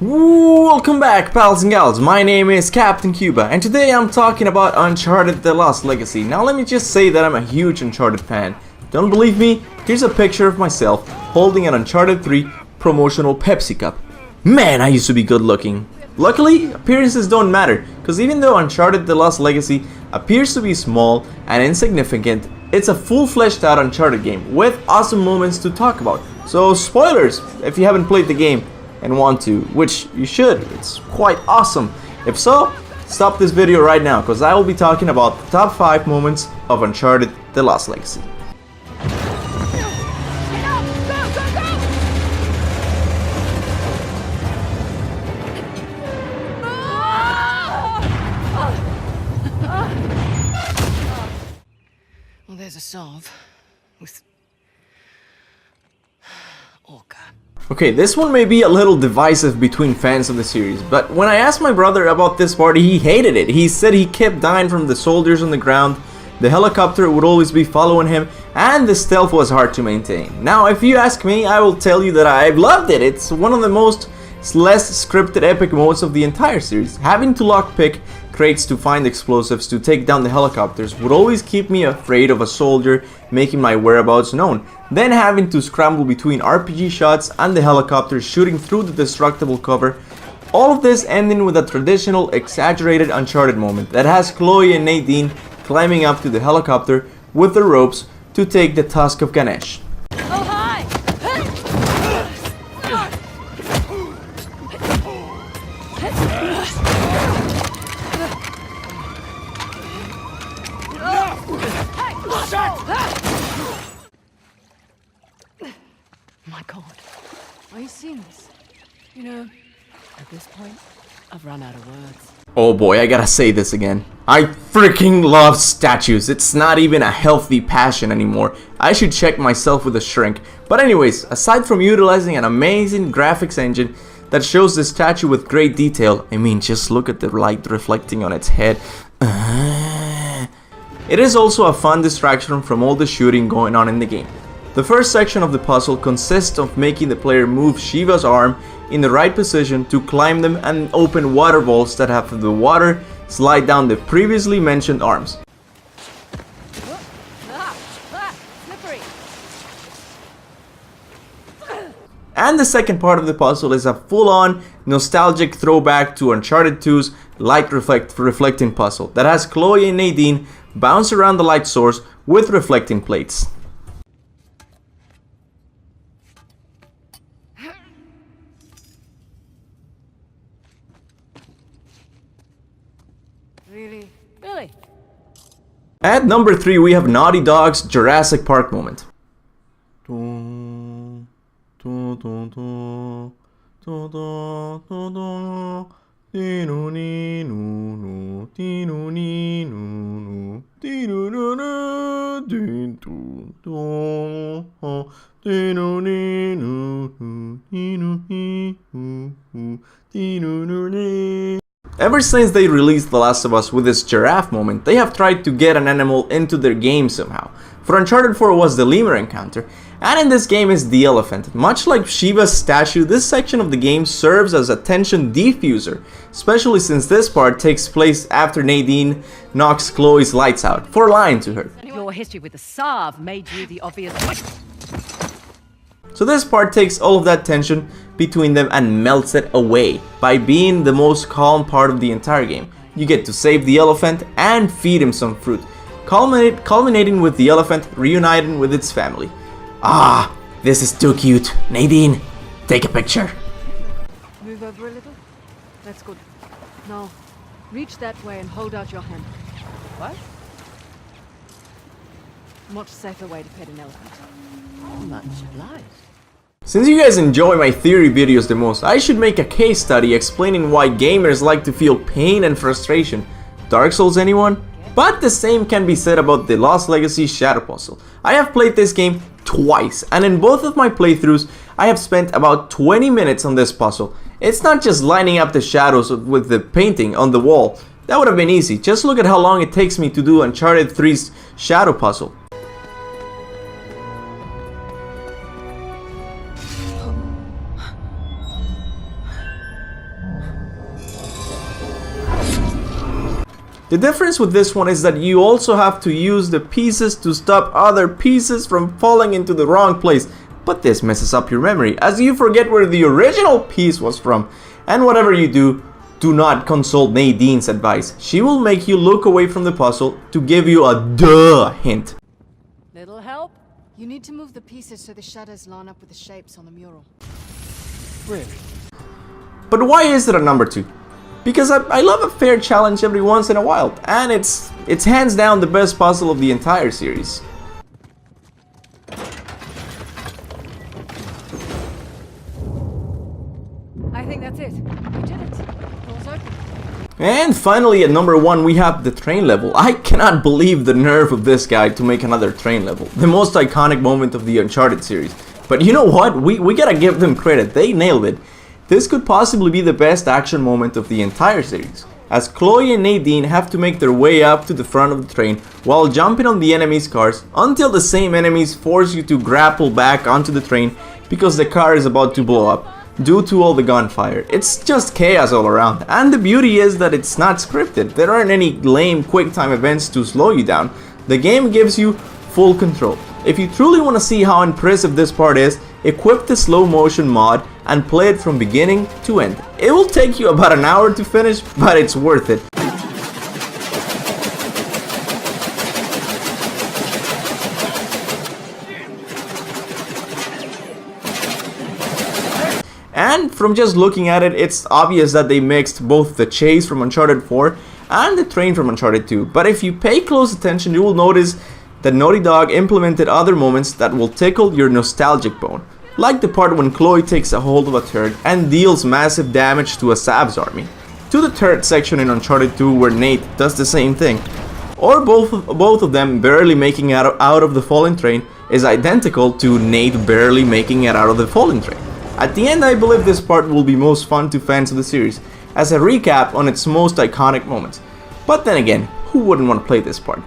Welcome back, pals and gals. My name is Captain Cuba, and today I'm talking about Uncharted: The Lost Legacy. Now let me just say that I'm a huge Uncharted fan. Don't believe me? Here's a picture of myself holding an Uncharted 3 promotional Pepsi cup. Man, I used to be good looking. Luckily, appearances don't matter, because even though Uncharted: The Lost Legacy appears to be small and insignificant, it's a full-fleshed out Uncharted game with awesome moments to talk about. So spoilers if you haven't played the game and want to, which you should. It's quite awesome. If so, stop this video right now, because I will be talking about the top 5 moments of Uncharted: The Lost Legacy. Well, there's a salve with Orca. Okay, this one may be a little divisive between fans of the series, but when I asked my brother about this part, he hated it. He said he kept dying from the soldiers on the ground, the helicopter would always be following him, and the stealth was hard to maintain. Now, if you ask me, I will tell you that I've loved it. It's one of the most less scripted epic modes of the entire series. Having to lockpick crates to find explosives to take down the helicopters would always keep me afraid of a soldier making my whereabouts known. Then having to scramble between RPG shots and the helicopter shooting through the destructible cover. All of this ending with a traditional exaggerated Uncharted moment that has Chloe and Nadine climbing up to the helicopter with the ropes to take the tusk of Ganesh. Oh, hi! My God, are you seeing this? You know, at this point, I've run out of words. Oh boy, I gotta say this again. I freaking love statues. It's not even a healthy passion anymore. I should check myself with a shrink. But anyways, aside from utilizing an amazing graphics engine that shows the statue with great detail, I mean, just look at the light reflecting on its head. It is also a fun distraction from all the shooting going on in the game. The first section of the puzzle consists of making the player move Shiva's arm in the right position to climb them and open water vaults that have the water slide down the previously mentioned arms. Slippery. And the second part of the puzzle is a full-on nostalgic throwback to Uncharted 2's light reflecting puzzle that has Chloe and Nadine bounce around the light source with reflecting plates. Really? At number 3, we have Naughty Dog's Jurassic Park moment. Ever since they released The Last of Us with this giraffe moment, they have tried to get an animal into their game somehow. For Uncharted 4 was the lemur encounter, and in this game is the elephant. Much like Shiva's statue, this section of the game serves as a tension diffuser, especially since this part takes place after Nadine knocks Chloe's lights out for lying to her. Your history with the salve made you the obvious. So this part takes all of that tension between them and melts it away by being the most calm part of the entire game. You get to save the elephant and feed him some fruit, culminating with the elephant reuniting with its family. Ah, this is too cute. Nadine, take a picture. Move over a little. That's good. Now, reach that way and hold out your hand. What? Much safer way to pet an elephant. Much obliged. Since you guys enjoy my theory videos the most, I should make a case study explaining why gamers like to feel pain and frustration. Dark Souls, anyone? But the same can be said about the Lost Legacy Shadow Puzzle. I have played this game twice, and in both of my playthroughs, I have spent about 20 minutes on this puzzle. It's not just lining up the shadows with the painting on the wall. That would have been easy. Just look at how long it takes me to do Uncharted 3's Shadow Puzzle. The difference with this one is that you also have to use the pieces to stop other pieces from falling into the wrong place. But this messes up your memory, as you forget where the original piece was from. And whatever you do, do not consult Nadine's advice. She will make you look away from the puzzle to give you a duh hint. Little help? You need to move the pieces so the shadows line up with the shapes on the mural. Really? But why is it a number 2? Because I love a fair challenge every once in a while, and it's hands down the best puzzle of the entire series. I think that's it. You did it. Door's open. And finally at number 1 we have the train level. I cannot believe the nerve of this guy to make another train level. The most iconic moment of the Uncharted series. But you know what? We gotta give them credit. They nailed it. This could possibly be the best action moment of the entire series, as Chloe and Nadine have to make their way up to the front of the train while jumping on the enemies' cars until the same enemies force you to grapple back onto the train because the car is about to blow up due to all the gunfire. It's just chaos all around, and the beauty is that it's not scripted. There aren't any lame quick time events to slow you down. The game gives you full control. If you truly want to see how impressive this part is, equip the slow motion mod and play it from beginning to end. It will take you about an hour to finish, but it's worth it. And from just looking at it, it's obvious that they mixed both the chase from Uncharted 4 and the train from Uncharted 2. But if you pay close attention, you will notice that Naughty Dog implemented other moments that will tickle your nostalgic bone. Like the part when Chloe takes a hold of a turret and deals massive damage to a Sav's army. To the turret section in Uncharted 2 where Nate does the same thing. Or both of them barely making it out of the falling train is identical to Nate barely making it out of the falling train. At the end, I believe this part will be most fun to fans of the series, as a recap on its most iconic moments. But then again, who wouldn't want to play this part?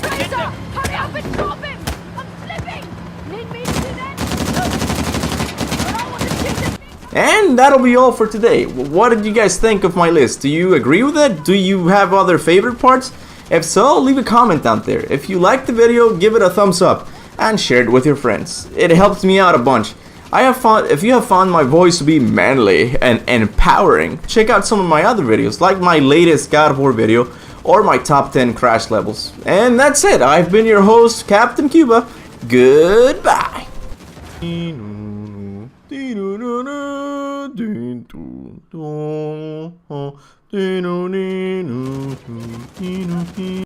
Hurry up and drop him! I'm slipping! Need me to do that? And that'll be all for today. What did you guys think of my list? Do you agree with it? Do you have other favorite parts? If so, leave a comment down there. If you liked the video, give it a thumbs up and share it with your friends. It helps me out a bunch. If you have found my voice to be manly and empowering, check out some of my other videos, like my latest God of War video or my top 10 crash levels. And that's it. I've been your host, Captain Cuba. Goodbye.